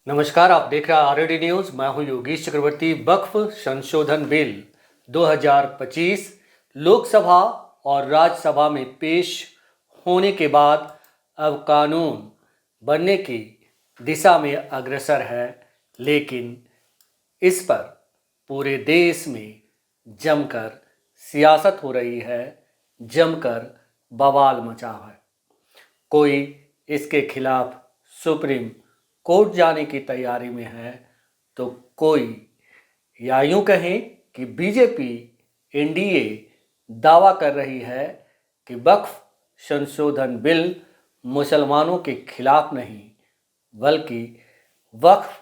नमस्कार, आप देख रहे हैं आरएडी न्यूज। मैं हूं योगेश चक्रवर्ती। वक्फ संशोधन बिल 2025 लोकसभा और राज्यसभा में पेश होने के बाद अब कानून बनने की दिशा में अग्रसर है, लेकिन इस पर पूरे देश में जमकर सियासत हो रही है, जमकर बवाल मचा है। कोई इसके खिलाफ सुप्रीम कोर्ट जाने की तैयारी में है, तो कोई या यूं कहें कि बीजेपी एनडीए दावा कर रही है कि वक्फ संशोधन बिल मुसलमानों के खिलाफ नहीं, बल्कि वक्फ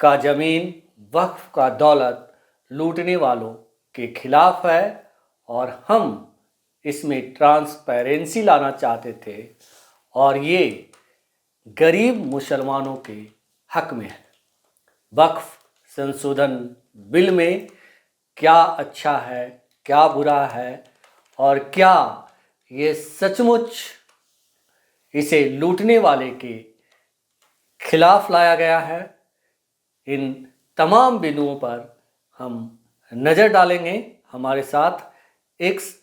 का ज़मीन, वक्फ का दौलत लूटने वालों के खिलाफ है और हम इसमें ट्रांसपेरेंसी लाना चाहते थे और ये गरीब मुसलमानों के हक में है। वक्फ संशोधन बिल में क्या अच्छा है, क्या बुरा है और क्या ये सचमुच इसे लूटने वाले के खिलाफ लाया गया है, इन तमाम बिंदुओं पर हम नज़र डालेंगे। हमारे साथ एक्स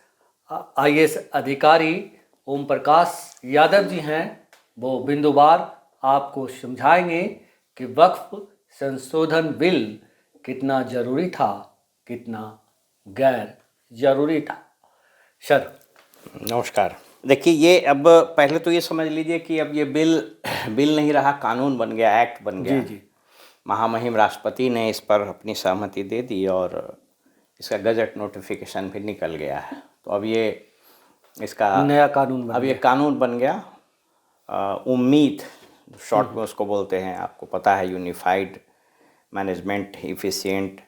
आईएएस अधिकारी ओम प्रकाश यादव जी हैं। वो बिंदुवार आपको समझाएंगे कि वक्फ संशोधन बिल कितना ज़रूरी था, कितना गैर ज़रूरी था। सर नमस्कार। देखिए, ये अब पहले तो ये समझ लीजिए कि अब ये बिल नहीं रहा, कानून बन गया, एक्ट बन गया। जी। महामहिम राष्ट्रपति ने इस पर अपनी सहमति दे दी और इसका गजट नोटिफिकेशन भी निकल गया है। तो अब ये इसका नया कानून अब ये कानून बन गया। उम्मीद शॉर्ट में उसको बोलते हैं, आपको पता है, unified management efficient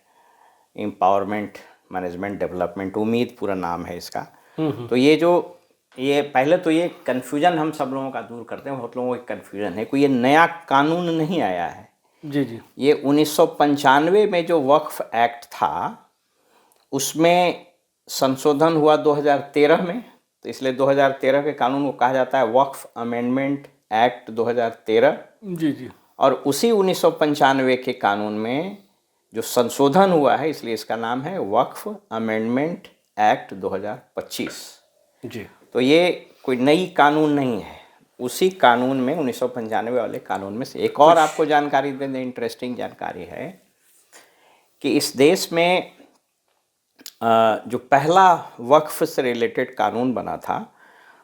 empowerment management development, उम्मीद पूरा नाम है इसका। तो ये पहले तो ये कन्फ्यूजन हम सब लोगों का दूर करते हैं। बहुत लोगों को कन्फ्यूजन है, कोई ये नया कानून नहीं आया है। जी। ये 1995 में जो वक्फ एक्ट था उसमें संशोधन हुआ 2013 में, तो इसलिए 2013 के कानून को कहा जाता है वक्फ अमेंडमेंट एक्ट 2013। जी। और उसी 1995 के कानून में जो संशोधन हुआ है, इसलिए इसका नाम है वक्फ अमेंडमेंट एक्ट 2025। जी। तो ये कोई नई कानून नहीं है, उसी कानून में 1995 वाले कानून में से एक और आपको जानकारी दे दें। इंटरेस्टिंग जानकारी है कि इस देश में जो पहला वक्फ से रिलेटेड कानून बना था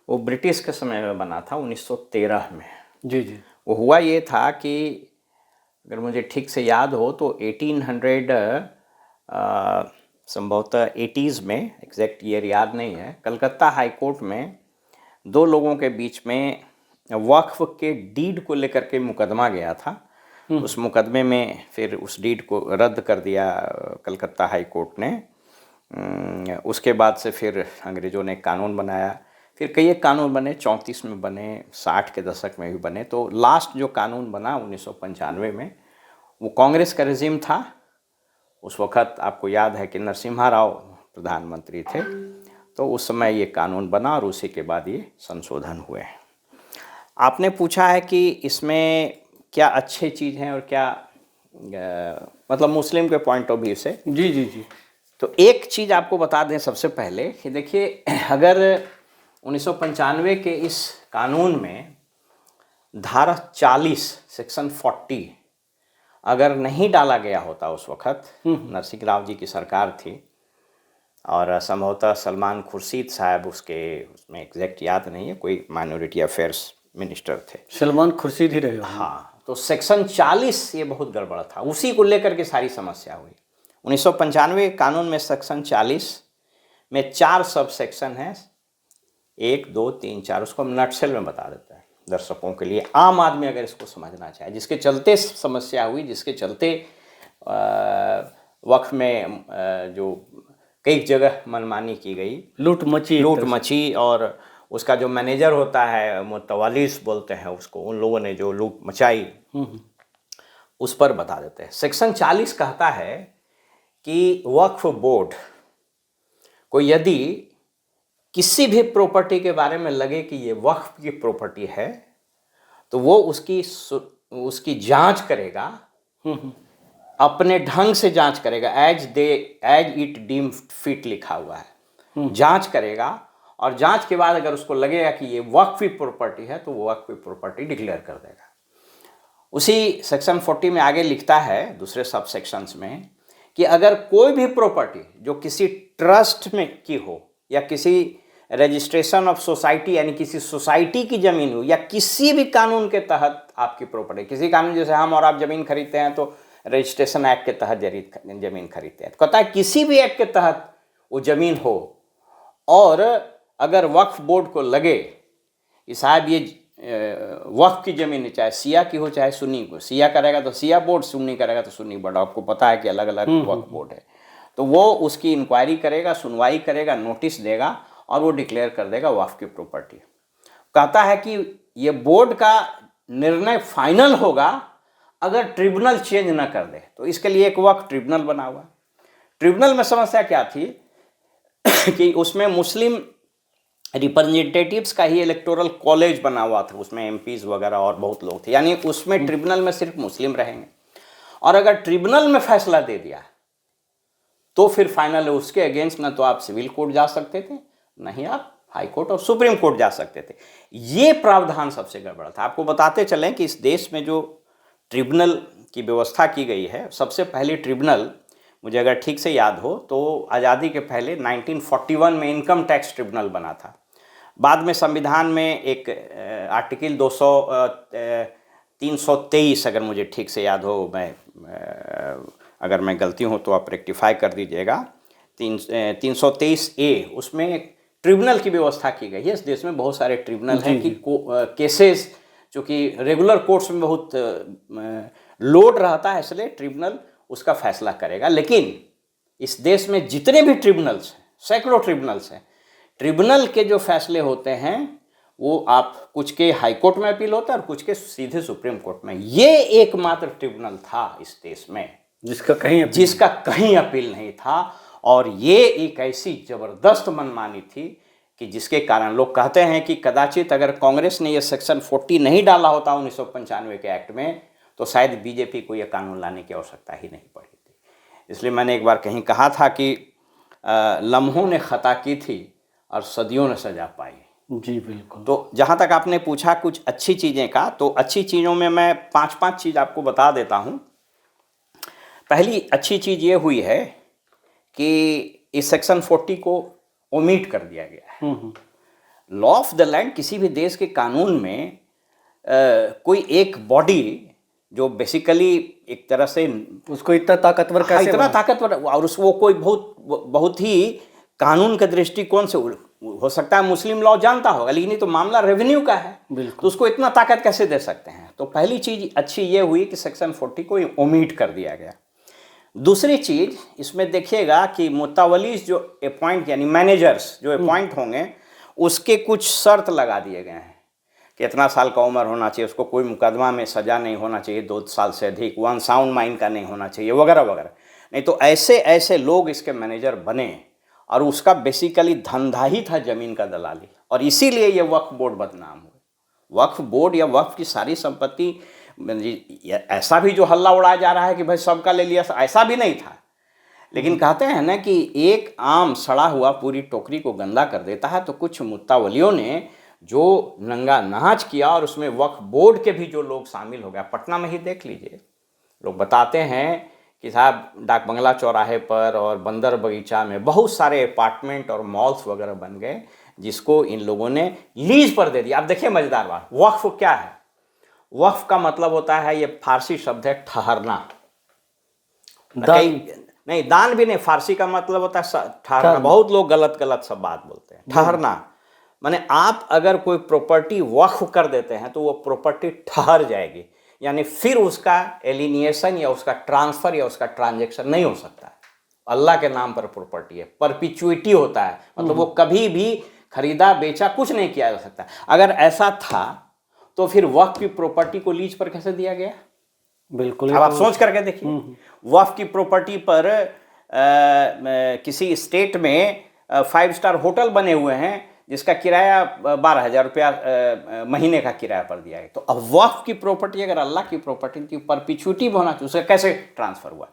वो ब्रिटिश के समय में बना था, 1913 में। जी। वो हुआ ये था कि अगर मुझे ठीक से याद हो तो 1800 संभवतः 80s में, एग्जैक्ट ईयर याद नहीं है, कलकत्ता हाई कोर्ट में दो लोगों के बीच में वक्फ के डीड को लेकर के मुकदमा गया था। उस मुकदमे में फिर उस डीड को रद्द कर दिया कलकत्ता हाई कोर्ट ने। उसके बाद से फिर अंग्रेज़ों ने कानून बनाया, फिर कई एक कानून बने, 34 में बने, 60 के दशक में भी बने। तो लास्ट जो कानून बना 1995 में, वो कांग्रेस का रेजिम था। उस वक़्त आपको याद है कि नरसिम्हा राव प्रधानमंत्री थे। तो उस समय ये कानून बना और उसी के बाद ये संशोधन हुए। आपने पूछा है कि इसमें क्या अच्छी चीज़ हैं और क्या मतलब मुस्लिम के पॉइंट ऑफ व्यू से। जी। तो एक चीज़ आपको बता दें सबसे पहले कि देखिए, अगर 1995 के इस कानून में धारा 40 सेक्शन 40 अगर नहीं डाला गया होता, उस वक़्त नरसिंह राव जी की सरकार थी और संभवतः सलमान खुर्शीद साहब उसमें एग्जैक्ट याद नहीं है, कोई माइनॉरिटी अफेयर्स मिनिस्टर थे। सलमान खुर्शीद ही रहे। हाँ, तो सेक्शन 40 ये बहुत गड़बड़ था, उसी को लेकर के सारी समस्या हुई। 1995 कानून में सेक्शन 40 में 4 सब सेक्शन हैं, 1, 2, 3, 4। उसको हम नटसेल में बता देते हैं दर्शकों के लिए, आम आदमी अगर इसको समझना चाहे, जिसके चलते समस्या हुई, जिसके चलते वक्फ में जो कई जगह मनमानी की गई, लूट मची और उसका जो मैनेजर होता है, मुतवल्लिस बोलते हैं उसको, उन लोगों ने जो लूट मचाई, उस पर बता देते हैं। सेक्शन 40 कहता है कि वक्फ बोर्ड को यदि किसी भी प्रॉपर्टी के बारे में लगे कि ये वक्फ की प्रॉपर्टी है, तो वो उसकी जांच करेगा, अपने ढंग से जांच करेगा, एज इट डीम फिट लिखा हुआ है, जांच करेगा, और जांच के बाद अगर उसको लगेगा कि ये वक्फी प्रॉपर्टी है तो वो वक्फी प्रॉपर्टी डिक्लेयर कर देगा। उसी सेक्शन 40 में आगे लिखता है दूसरे सब सेक्शंस में कि अगर कोई भी प्रॉपर्टी जो किसी ट्रस्ट में की हो या किसी रजिस्ट्रेशन ऑफ सोसाइटी यानी किसी सोसाइटी की जमीन हो या किसी भी कानून के तहत आपकी प्रॉपर्टी, किसी कानून जैसे हम और आप जमीन खरीदते हैं तो रजिस्ट्रेशन एक्ट के तहत जमीन खरीदते हैं, तो कहता है किसी भी एक्ट के तहत वो जमीन हो और अगर वक्फ बोर्ड को लगे कि साहब ये वक्फ की जमीन चाहे सिया की हो चाहे सुन्नी को, सिया करेगा तो सिया बोर्ड, सुन्नी करेगा तो सुन्नी बोर्ड, आपको पता है कि अलग अलग वक्फ बोर्ड है, तो वो उसकी इंक्वायरी करेगा, सुनवाई करेगा, नोटिस देगा और वो डिक्लेयर कर देगा वक्फ की प्रॉपर्टी। कहता है कि ये बोर्ड का निर्णय फाइनल होगा अगर ट्रिब्यूनल चेंज ना कर दे, तो इसके लिए एक वक्फ ट्रिब्यूनल बना हुआ। ट्रिब्यूनल में समस्या क्या थी कि उसमें मुस्लिम रिप्रेजेंटेटिव्स का ही इलेक्टोरल कॉलेज बना हुआ था, उसमें एमपीज वगैरह और बहुत लोग थे, यानी उसमें ट्रिब्यूनल में सिर्फ मुस्लिम रहेंगे, और अगर ट्रिब्यूनल में फैसला दे दिया तो फिर फाइनल उसके अगेंस्ट ना तो आप सिविल कोर्ट जा सकते थे, नहीं आप हाई कोर्ट और सुप्रीम कोर्ट जा सकते थे। ये प्रावधान सबसे गड़बड़ था। आपको बताते चलें कि इस देश में जो ट्रिब्यूनल की व्यवस्था की गई है, सबसे पहली ट्रिब्यूनल मुझे अगर ठीक से याद हो तो आज़ादी के पहले 1941 में इनकम टैक्स ट्रिब्यूनल बना था। बाद में संविधान में एक आर्टिकल 323 अगर मुझे ठीक से याद हो, अगर मैं गलती हूँ तो आप रेक्टिफाई कर दीजिएगा, 323A, उसमें एक ट्रिब्यूनल की व्यवस्था की गई है। इस देश में बहुत सारे ट्रिब्यूनल हैं कि केसेस चूँकि रेगुलर कोर्ट्स में बहुत लोड रहता है, इसलिए ट्रिब्यूनल उसका फैसला करेगा। लेकिन इस देश में जितने भी ट्रिब्यूनल्स हैं, सैकड़ों ट्रिब्यूनल्स हैं, ट्रिब्यूनल के जो फैसले होते हैं वो आप कुछ के हाई कोर्ट में अपील होता है और कुछ के सीधे सुप्रीम कोर्ट में। ये एकमात्र ट्रिब्यूनल था इस देश में जिसका कहीं अपील नहीं था, और ये एक ऐसी जबरदस्त मनमानी थी कि जिसके कारण लोग कहते हैं कि कदाचित अगर कांग्रेस ने ये सेक्शन 40 नहीं डाला होता 1995 के एक्ट में तो शायद बीजेपी को यह कानून लाने की आवश्यकता ही नहीं पड़ी थी। इसलिए मैंने एक बार कहीं कहा था कि लम्हों ने खता की थी और सदियों ने सजा पाई। जी बिल्कुल। तो जहाँ तक आपने पूछा कुछ अच्छी चीज़ें का, तो अच्छी चीज़ों में मैं 5 चीज़ आपको बता देता हूँ। पहली अच्छी चीज़ ये हुई है कि इस सेक्शन 40 को ओमिट कर दिया गया है। लॉ ऑफ द लैंड किसी भी देश के कानून में कोई एक बॉडी जो बेसिकली एक तरह से उसको इतना ताकतवर कैसे इतना ताकतवर, और वो कोई बहुत ही कानून के दृष्टिकोण से हो सकता है मुस्लिम लॉ जानता होगा, लेकिन ये तो मामला रेवेन्यू का है, तो उसको इतना ताकत कैसे दे सकते हैं। तो पहली चीज अच्छी ये हुई कि सेक्शन 40 को ओमिट कर दिया गया। दूसरी चीज इसमें देखिएगा कि मुतवलीस जो अपॉइंट यानी मैनेजर्स जो अपॉइंट होंगे उसके कुछ शर्त लगा दिए गए हैं कि इतना साल का उम्र होना चाहिए, उसको कोई मुकदमा में सजा नहीं होना चाहिए 2 साल से अधिक, वन साउंड माइंड का नहीं होना चाहिए वगैरह वगैरह। नहीं तो ऐसे ऐसे लोग इसके मैनेजर बने और उसका बेसिकली धंधा ही था जमीन का दलाली, और इसीलिए ये वक्फ बोर्ड बदनाम हुए। वक्फ बोर्ड या वक्फ की सारी संपत्ति, ऐसा भी जो हल्ला उड़ाया जा रहा है कि भाई सबका ले लिया, ऐसा भी नहीं था। लेकिन कहते हैं ना कि एक आम सड़ा हुआ पूरी टोकरी को गंदा कर देता है, तो कुछ मुत्तावलियों ने जो नंगा नाच किया और उसमें वक्फ बोर्ड के भी जो लोग शामिल हो गया। पटना में ही देख लीजिए, लोग बताते हैं कि साहब डाक बंगला चौराहे पर और बंदर बगीचा में बहुत सारे अपार्टमेंट और मॉल्स वगैरह बन गए जिसको इन लोगों ने लीज पर दे दिया। आप देखिए मजेदार बात, वक्फ क्या है? वक्फ का मतलब होता है, ये फारसी शब्द है ठहरना। नहीं, दान भी नहीं, फारसी का मतलब होता है ठहरना। बहुत लोग गलत गलत सब बात बोलते हैं। ठहरना माने आप अगर कोई प्रॉपर्टी वक्फ कर देते हैं तो वो प्रॉपर्टी ठहर जाएगी, यानी फिर उसका एलिनिएशन या उसका ट्रांसफर या उसका ट्रांजैक्शन नहीं हो सकता है। अल्लाह के नाम पर प्रॉपर्टी है, परपिचुइटी होता है, मतलब वो कभी भी खरीदा बेचा कुछ नहीं किया जा सकता। अगर ऐसा था तो फिर वक्फ की प्रॉपर्टी को लीज पर कैसे दिया गया? बिल्कुल। अब आप सोच करके देखिए, वक्फ की प्रॉपर्टी पर किसी स्टेट में 5 स्टार होटल बने हुए हैं जिसका किराया 12,000 रुपया महीने का किराया पर दिया है। तो अब वक्फ की प्रॉपर्टी अगर अल्लाह की प्रॉपर्टी थी, परपिचुइटी होना चाहिए, उसका कैसे ट्रांसफ़र हुआ?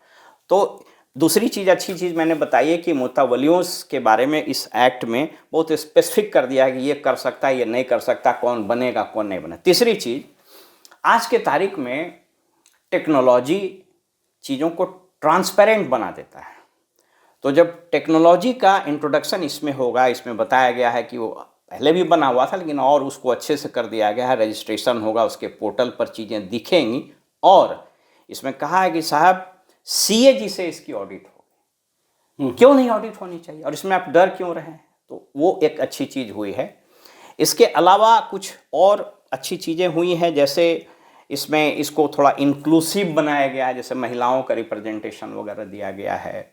तो दूसरी चीज़, अच्छी चीज़ मैंने बताई है कि मुतवल्लियों के बारे में इस एक्ट में बहुत स्पेसिफिक कर दिया है कि ये कर सकता है, ये नहीं कर सकता, कौन बनेगा, कौन नहीं बने। तीसरी चीज़, आज के तारीख में टेक्नोलॉजी चीज़ों को ट्रांसपेरेंट बना देता है। तो जब टेक्नोलॉजी का इंट्रोडक्शन इसमें होगा, इसमें बताया गया है कि वो पहले भी बना हुआ था लेकिन और उसको अच्छे से कर दिया गया है, रजिस्ट्रेशन होगा, उसके पोर्टल पर चीज़ें दिखेंगी, और इसमें कहा है कि साहब CAG से इसकी ऑडिट होगी। क्यों नहीं ऑडिट होनी चाहिए, और इसमें आप डर क्यों रहे हैं? तो वो एक अच्छी चीज़ हुई है। इसके अलावा कुछ और अच्छी चीज़ें हुई हैं, जैसे इसमें इसको थोड़ा इंक्लूसिव बनाया गया है, जैसे महिलाओं का रिप्रेजेंटेशन वगैरह दिया गया है।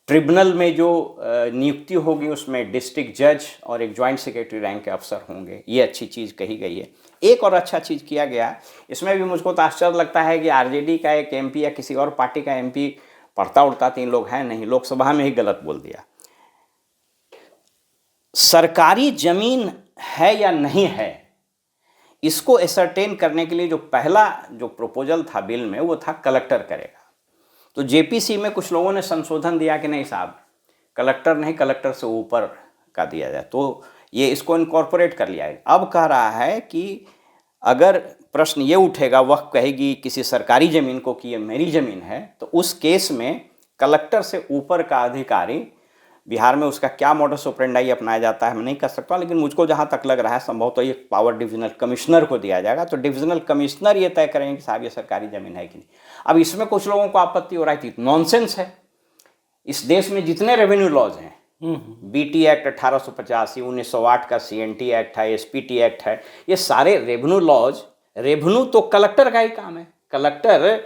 ट्रिब्यूनल में जो नियुक्ति होगी उसमें डिस्ट्रिक्ट जज और एक जॉइंट सेक्रेटरी रैंक के अफसर होंगे, ये अच्छी चीज़ कही गई है। एक और अच्छा चीज़ किया गया, इसमें भी मुझको तो आश्चर्य लगता है कि RJD का एक MP या किसी और पार्टी का MP, पढ़ता उड़ता 3 लोग हैं नहीं, लोकसभा में ही गलत बोल दिया। सरकारी जमीन है या नहीं है, इसको एसरटेन करने के लिए जो पहला जो प्रपोजल था बिल में, वो था कलेक्टर करेगा। तो JPC में कुछ लोगों ने संशोधन दिया कि नहीं साहब, कलेक्टर नहीं, कलेक्टर से ऊपर का दिया जाए, तो ये इसको इनकॉर्पोरेट कर लिया है। अब कह रहा है कि अगर प्रश्न ये उठेगा, वह कहेगी किसी सरकारी ज़मीन को कि ये मेरी ज़मीन है, तो उस केस में कलेक्टर से ऊपर का अधिकारी, बिहार में उसका क्या मॉडस ऑपरेंडाई अपनाया जाता है मैं नहीं कर सकता, लेकिन मुझको जहाँ तक लग रहा है संभवतः ये पावर डिविजनल कमिश्नर को दिया जाएगा। तो डिविजनल कमिश्नर ये तय करेंगे कि साहब ये सरकारी ज़मीन है कि नहीं। अब इसमें कुछ लोगों को आपत्ति हो रहा है, नॉनसेंस है। इस देश में जितने रेवेन्यू लॉज हैं, BT एक्ट 1885, 1908 का CNT एक्ट है, SPT एक्ट है, ये सारे रेवेन्यू लॉज, रेवेन्यू तो कलेक्टर का ही काम है। कलेक्टर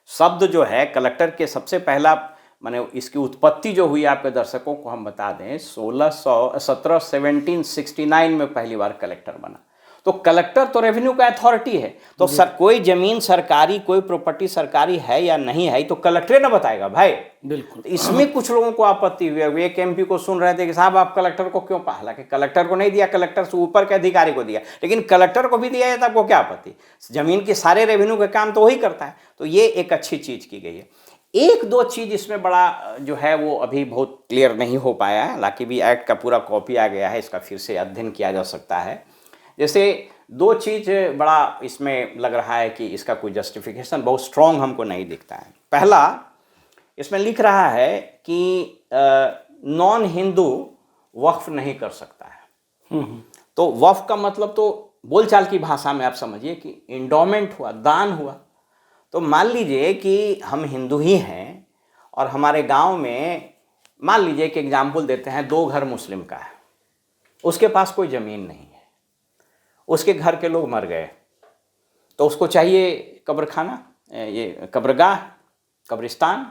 शब्द जो है, कलेक्टर के सबसे पहला माने इसकी उत्पत्ति जो हुई, आपके दर्शकों को हम बता दें, 1769 में पहली बार कलेक्टर बना। तो कलेक्टर तो रेवेन्यू का अथॉरिटी है। तो कोई जमीन सरकारी, कोई प्रॉपर्टी सरकारी है या नहीं है, तो कलेक्टर ना बताएगा भाई। बिल्कुल। तो इसमें कुछ लोगों को आपत्ति हुई। एक MP को सुन रहे थे कि साहब आप कलेक्टर को क्यों, हालांकि कलेक्टर को नहीं दिया, कलेक्टर से ऊपर के अधिकारी को दिया, लेकिन कलेक्टर को भी दिया है तो आपको क्या आपत्ति? जमीन के सारे रेवेन्यू का काम तो वही करता है। तो ये एक अच्छी चीज की गई है। एक दो चीज इसमें बड़ा जो है वो अभी बहुत क्लियर नहीं हो पाया है, हालांकि भी एक्ट का पूरा कॉपी आ गया है, इसका फिर से अध्ययन किया जा सकता है। जैसे दो चीज बड़ा इसमें लग रहा है कि इसका कोई जस्टिफिकेशन बहुत स्ट्रॉन्ग हमको नहीं दिखता है। पहला, इसमें लिख रहा है कि नॉन हिंदू वक्फ नहीं कर सकता है। तो वक्फ का मतलब तो बोलचाल की भाषा में आप समझिए कि इंडोमेंट हुआ, दान हुआ। तो मान लीजिए कि हम हिंदू ही हैं और हमारे गांव में, मान लीजिए कि एग्जाम्पल देते हैं, 2 घर मुस्लिम का है, उसके पास कोई ज़मीन नहीं है, उसके घर के लोग मर गए, तो उसको चाहिए कब्रखाना, ये कब्रगाह, कब्रिस्तान।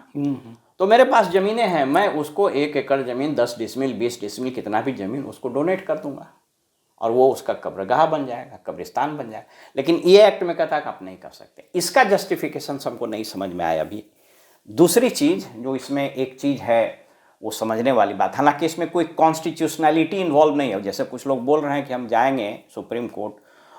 तो मेरे पास ज़मीनें हैं, मैं उसको 1 एकड़ ज़मीन, 10 डिसमिल, 20 डिसमिल, कितना भी ज़मीन, उसको डोनेट कर दूंगा और वो उसका कब्रगाह बन जाएगा, कब्रिस्तान बन जाएगा। लेकिन ये एक्ट में कहता है कि आप नहीं कर सकते। इसका जस्टिफिकेशन हमको नहीं समझ में आया अभी। दूसरी चीज़ जो इसमें एक चीज़ है वो समझने वाली बात, हालांकि इसमें कोई कॉन्स्टिट्यूशनैलिटी इन्वॉल्व नहीं है। जैसे कुछ लोग बोल रहे हैं कि हम जाएंगे सुप्रीम कोर्ट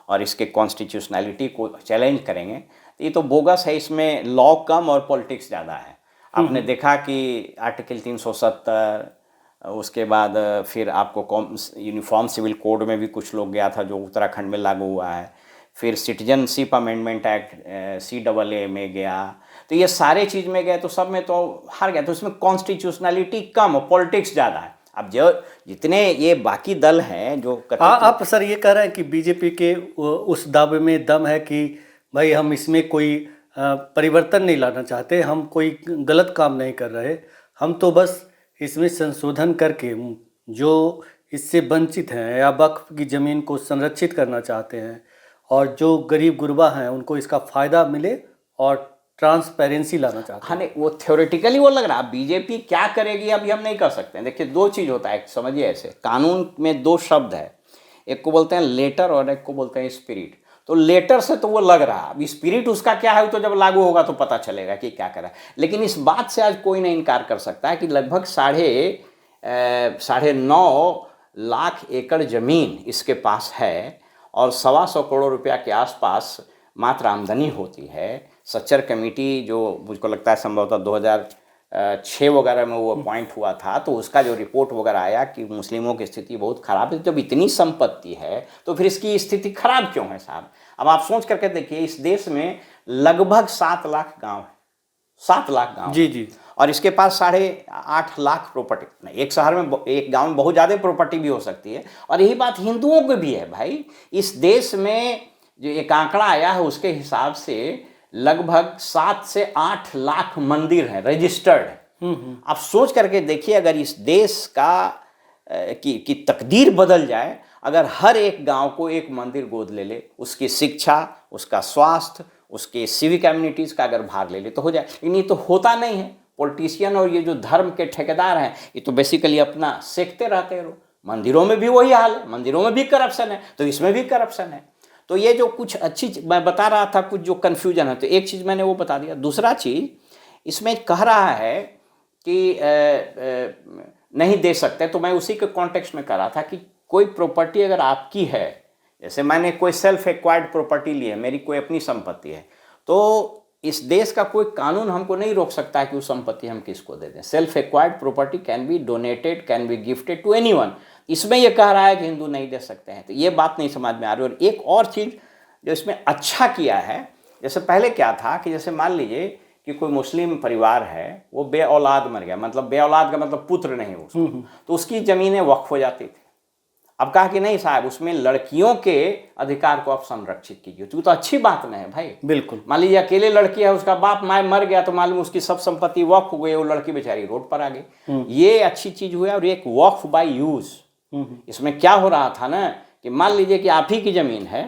और इसके कॉन्स्टिट्यूशनैलिटी को चैलेंज करेंगे, तो ये तो बोगस है। इसमें लॉ कम और पॉलिटिक्स ज़्यादा है। आपने देखा कि आर्टिकल 370, उसके बाद फिर आपको यूनिफॉर्म सिविल कोड में भी कुछ लोग गया था जो उत्तराखंड में लागू हुआ है, फिर सिटीजनशिप अमेंडमेंट एक्ट CAA में गया, तो ये सारे चीज़ में गए, तो सब में तो हार गया। तो इसमें कॉन्स्टिट्यूशनलिटी कम और पॉलिटिक्स ज़्यादा है। अब जो जितने ये बाकी दल हैं जो आप सर ये कह रहे हैं कि बीजेपी के उस दावे में दम है कि भाई हम इसमें कोई परिवर्तन नहीं लाना चाहते, हम कोई गलत काम नहीं कर रहे, हम तो बस इसमें संशोधन करके जो इससे वंचित हैं या वक्फ की ज़मीन को संरक्षित करना चाहते हैं और जो गरीब गुरबा हैं उनको इसका फ़ायदा मिले और ट्रांसपेरेंसी लाना चाहते हैं। हाँ, नहीं, वो थ्योरेटिकली वो लग रहा है। बीजेपी क्या करेगी अभी हम नहीं कर सकते हैं। देखिए, 2 चीज़ होता है, समझिए ऐसे, कानून में 2 शब्द है, एक को बोलते हैं लेटर और एक को बोलते हैं स्पिरिट। तो लेटर से तो वो लग रहा है, अब स्पिरिट उसका क्या है तो जब लागू होगा तो पता चलेगा कि क्या करा है। लेकिन इस बात से आज कोई नहीं इनकार कर सकता है कि लगभग 9.5 लाख एकड़ ज़मीन इसके पास है और 125 करोड़ रुपया के आसपास मात्र आमदनी होती है। सच्चर कमेटी जो मुझको लगता है संभवतः 2006 वगैरह में वो अपॉइंट हुआ था, तो उसका जो रिपोर्ट वगैरह आया कि मुस्लिमों की स्थिति बहुत ख़राब है। जब इतनी संपत्ति है तो फिर इसकी स्थिति खराब क्यों है साहब? अब आप सोच करके देखिए, इस देश में लगभग 7 लाख गांव है, 7 लाख गांव जी जी। और इसके पास 8.5 लाख प्रॉपर्टी। एक शहर में, एक गांव में बहुत ज़्यादा प्रॉपर्टी भी हो सकती है। और यही बात हिंदुओं की भी है भाई। इस देश में जो एक आंकड़ा आया है उसके हिसाब से लगभग 7 से 8 लाख मंदिर हैं, रजिस्टर्ड। आप सोच करके देखिए, अगर इस देश की तकदीर बदल जाए, अगर हर एक गांव को एक मंदिर गोद ले ले, उसकी शिक्षा, उसका स्वास्थ्य, उसके सिविक कम्युनिटीज़ का अगर भाग ले ले तो हो जाए। लेकिन ये तो होता नहीं है। पॉलिटिशियन और ये जो धर्म के ठेकेदार हैं, ये तो बेसिकली अपना सेकते रहते रहो। मंदिरों में भी वही हाल है, मंदिरों में भी करप्शन है, तो इसमें भी करप्शन है। तो ये जो कुछ अच्छी मैं बता रहा था, कुछ जो कन्फ्यूजन है, तो एक चीज़ मैंने वो बता दिया। दूसरा चीज़ इसमें कह रहा है कि नहीं दे सकते, तो मैं उसी के कॉन्टेक्स्ट में कह रहा था कि कोई प्रॉपर्टी अगर आपकी है, जैसे मैंने कोई सेल्फ एक्वायर्ड प्रॉपर्टी ली है, मेरी कोई अपनी संपत्ति है, तो इस देश का कोई कानून हमको नहीं रोक सकता है कि उस संपत्ति हम किसको दे दें। Self acquired property can be donated, can be gifted to anyone. इसमें यह कह रहा है कि हिंदू नहीं दे सकते हैं, तो ये बात नहीं समझ में आ रही। और एक और चीज़ जो इसमें अच्छा किया है, जैसे पहले क्या था कि जैसे मान लीजिए कि कोई मुस्लिम परिवार है, वो बे औलाद मर गया, मतलब बे औलाद का मतलब पुत्र नहीं उसको, तो उसकी ज़मीनें वक्फ हो जाती थी। अब कहा कि नहीं साहब, उसमें लड़कियों के अधिकार को आप संरक्षित कीजिए, तो अच्छी बात नहीं है भाई। बिल्कुल। मान लीजिए अकेले लड़की है, उसका बाप माँ मर गया, तो मालूम उसकी सब संपत्ति वक्फ हो गई, वो लड़की बेचारी रोड पर आ गई। ये अच्छी चीज़ हुई। और एक वक्फ बाय यूज, इसमें क्या हो रहा था ना कि मान लीजिए कि आप ही की ज़मीन है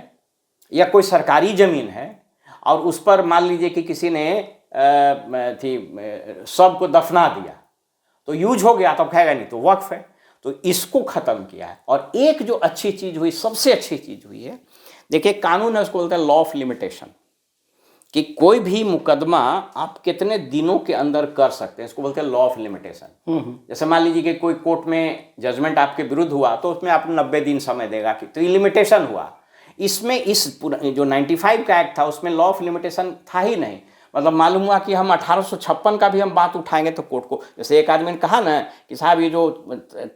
या कोई सरकारी ज़मीन है और उस पर मान लीजिए कि किसी ने सबको दफना दिया, तो यूज हो गया, तो कहेगा नहीं, तो वक्फ है। तो इसको ख़त्म किया है। और एक जो अच्छी चीज़ हुई, सबसे अच्छी चीज़ हुई है, देखिए कानून है, उसको बोलते हैं लॉ ऑफ लिमिटेशन, कि कोई भी मुकदमा आप कितने दिनों के अंदर कर सकते हैं, इसको बोलते हैं लॉ ऑफ लिमिटेशन। जैसे मान लीजिए कि कोई कोर्ट में जजमेंट आपके विरुद्ध हुआ, तो उसमें आपको 90 दिन समय देगा कि, तो ये लिमिटेशन हुआ। इसमें इस जो 95 का एक्ट था, उसमें लॉ ऑफ लिमिटेशन था ही नहीं। मतलब मालूम हुआ कि हम 1856 का भी हम बात उठाएंगे तो कोर्ट को, जैसे एक आदमी ने कहा ना कि साहब ये जो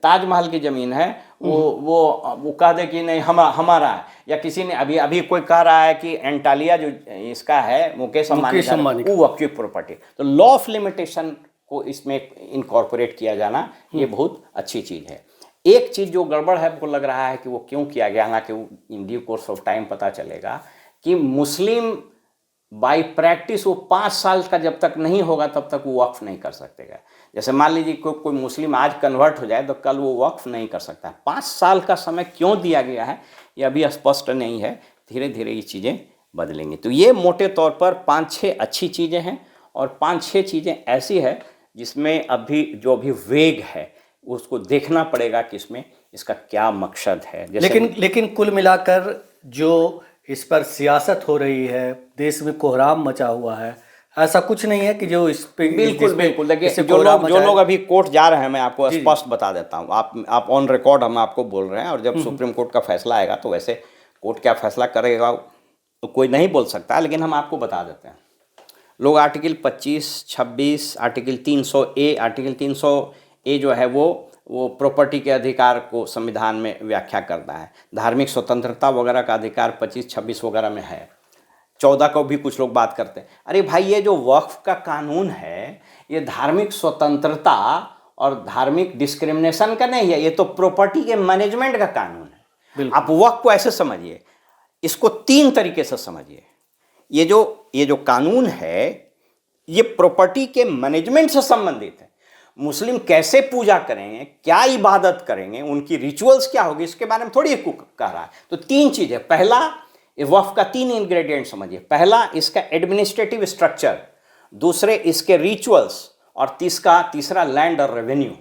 ताजमहल की ज़मीन है वो कह दे कि नहीं हमारा है, या किसी ने अभी कोई कह रहा है कि एंटालिया जो इसका है मुकेश अंबानी वो वक्फ प्रॉपर्टी, तो लॉ ऑफ लिमिटेशन को इसमें इनकॉर्पोरेट किया जाना ये बहुत अच्छी चीज़ है। एक चीज़ जो गड़बड़ है, हमको लग रहा है कि वो क्यों किया गया, हालांकि in due course of time पता चलेगा कि मुस्लिम बाई प्रैक्टिस वो 5 साल का जब तक नहीं होगा तब तक वो वक्फ नहीं कर सकेगा। जैसे मान लीजिए कोई मुस्लिम आज कन्वर्ट हो जाए तो कल वो वक्फ नहीं कर सकता। 5 साल का समय क्यों दिया गया है ये अभी स्पष्ट नहीं है, धीरे धीरे ये चीज़ें बदलेंगी। तो ये मोटे तौर पर 5-6 अच्छी चीज़ें हैं और 5-6 चीज़ें ऐसी है जिसमें अभी वेग है, उसको देखना पड़ेगा कि इसमें इसका क्या मकसद है। लेकिन कुल मिलाकर जो इस पर सियासत हो रही है, देश में कोहराम मचा हुआ है, ऐसा कुछ नहीं है कि जो इस पे बिल्कुल देखिए, जो लोग अभी कोर्ट जा रहे हैं, मैं आपको स्पष्ट बता देता हूँ, आप ऑन रिकॉर्ड हम आपको बोल रहे हैं, और जब सुप्रीम कोर्ट का फैसला आएगा तो वैसे कोर्ट क्या फैसला करेगा तो कोई नहीं बोल सकता, लेकिन हम आपको बता देते हैं। लोग आर्टिकल 25, 26, आर्टिकल 300 ए जो है वो प्रॉपर्टी के अधिकार को संविधान में व्याख्या करता है। धार्मिक स्वतंत्रता वगैरह का अधिकार 25, 26 वगैरह में है। 14 को भी कुछ लोग बात करते हैं। अरे भाई, ये जो वक्फ का कानून है ये धार्मिक स्वतंत्रता और धार्मिक डिस्क्रिमिनेशन का नहीं है, ये तो प्रॉपर्टी के मैनेजमेंट का कानून है। आप वक्फ को ऐसे समझिए, इसको 3 तरीके से समझिए। ये जो कानून है ये प्रॉपर्टी के मैनेजमेंट से संबंधित है। मुस्लिम कैसे पूजा करेंगे, क्या इबादत करेंगे, उनकी रिचुअल्स क्या होगी, इसके बारे में थोड़ी कह रहा है। तो 3 चीज़ें, पहला वक्फ का 3 इंग्रेडिएंट समझिए। पहला इसका एडमिनिस्ट्रेटिव स्ट्रक्चर, दूसरे इसके रिचुअल्स, और तीसरा लैंड और रेवेन्यू।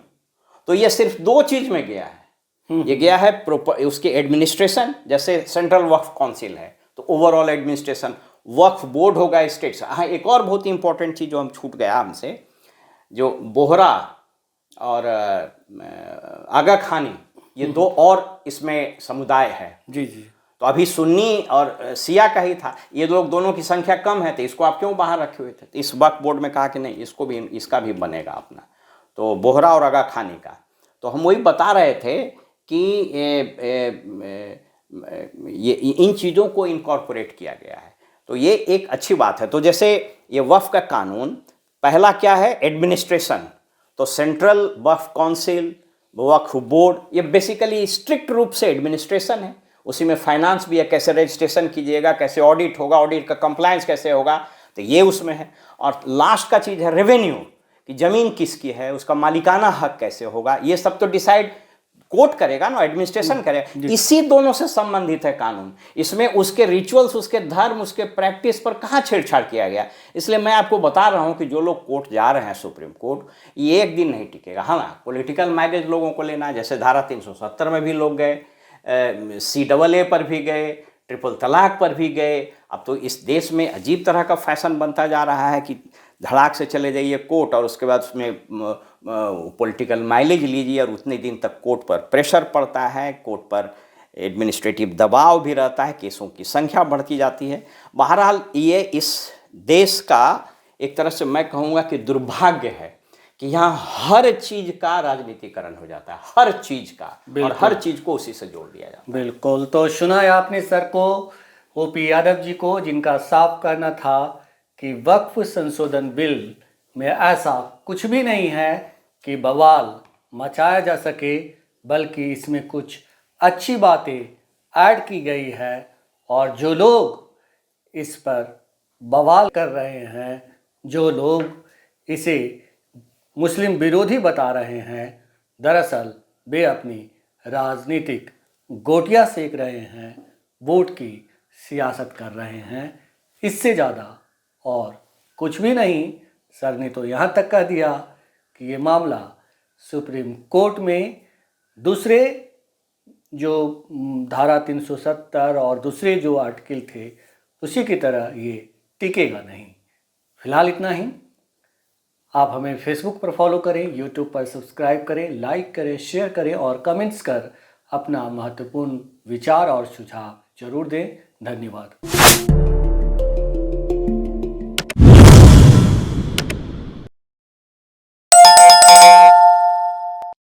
तो ये सिर्फ 2 चीज़ में गया है। ये गया है उसके एडमिनिस्ट्रेशन, जैसे सेंट्रल वक्फ काउंसिल है तो ओवरऑल एडमिनिस्ट्रेशन, वक्फ बोर्ड होगा स्टेट से। हाँ, एक और बहुत ही इंपॉर्टेंट चीज़ जो हम छूट गया हमसे, जो बोहरा और आगा खानी ये दो और इसमें समुदाय है। जी जी। तो अभी सुन्नी और शिया का ही था, ये लोग दोनों की संख्या कम है, तो इसको आप क्यों बाहर रखे हुए थे? तो इस वक्फ बोर्ड में कहा कि नहीं, इसको भी, इसका भी बनेगा अपना, तो बोहरा और आगा खानी का। तो हम वही बता रहे थे कि ये इन चीज़ों को इनकॉर्पोरेट किया गया है, तो ये एक अच्छी बात है। तो जैसे ये वक्फ का कानून, पहला क्या है, एडमिनिस्ट्रेशन। तो सेंट्रल वक्फ काउंसिल, वक्फ बोर्ड, ये बेसिकली स्ट्रिक्ट रूप से एडमिनिस्ट्रेशन है। उसी में फाइनेंस भी है, कैसे रजिस्ट्रेशन कीजिएगा, कैसे ऑडिट होगा, ऑडिट का कंप्लायंस कैसे होगा, तो ये उसमें है। और लास्ट का चीज़ है रेवेन्यू, कि ज़मीन किसकी है, उसका मालिकाना हक कैसे होगा, ये सब तो डिसाइड कोर्ट करेगा ना, एडमिनिस्ट्रेशन करेगा। इसी दोनों से संबंधित है कानून। इसमें उसके रिचुअल्स, उसके धर्म, उसके प्रैक्टिस पर कहाँ छेड़छाड़ किया गया। इसलिए मैं आपको बता रहा हूँ कि जो लोग कोर्ट जा रहे हैं, सुप्रीम कोर्ट, ये एक दिन नहीं टिकेगा। हाँ, पॉलिटिकल मैरिज लोगों को लेना, जैसे धारा 370 में भी लोग गए, CAA पर भी गए, ट्रिपल तलाक पर भी गए। अब तो इस देश में अजीब तरह का फैशन बनता जा रहा है कि धड़ाक से चले जाइए कोर्ट, और उसके बाद उसमें पॉलिटिकल माइलेज लीजिए, और उतने दिन तक कोर्ट पर प्रेशर पड़ता है, कोर्ट पर एडमिनिस्ट्रेटिव दबाव भी रहता है, केसों की संख्या बढ़ती जाती है। बहरहाल ये इस देश का एक तरह से मैं कहूँगा कि दुर्भाग्य है कि यहाँ हर चीज़ का राजनीतिकरण हो जाता है, हर चीज़ का, और हर चीज़ को उसी से जोड़ दिया जाता है। बिल्कुल। तो सुना है आपने सर को, OP यादव जी को, जिनका साफ कहना था कि वक्फ संशोधन बिल में ऐसा कुछ भी नहीं है कि बवाल मचाया जा सके, बल्कि इसमें कुछ अच्छी बातें ऐड की गई है। और जो लोग इस पर बवाल कर रहे हैं, जो लोग इसे मुस्लिम विरोधी बता रहे हैं, दरअसल वे अपनी राजनीतिक गोटियां सेक रहे हैं, वोट की सियासत कर रहे हैं, इससे ज़्यादा और कुछ भी नहीं। सर ने तो यहाँ तक कह दिया कि ये मामला सुप्रीम कोर्ट में दूसरे जो धारा 370 और दूसरे जो आर्टिकल थे उसी की तरह ये टिकेगा नहीं। फिलहाल इतना ही। आप हमें फेसबुक पर फॉलो करें, यूट्यूब पर सब्सक्राइब करें, लाइक करें, शेयर करें और कमेंट्स कर अपना महत्वपूर्ण विचार और सुझाव जरूर दें। धन्यवाद।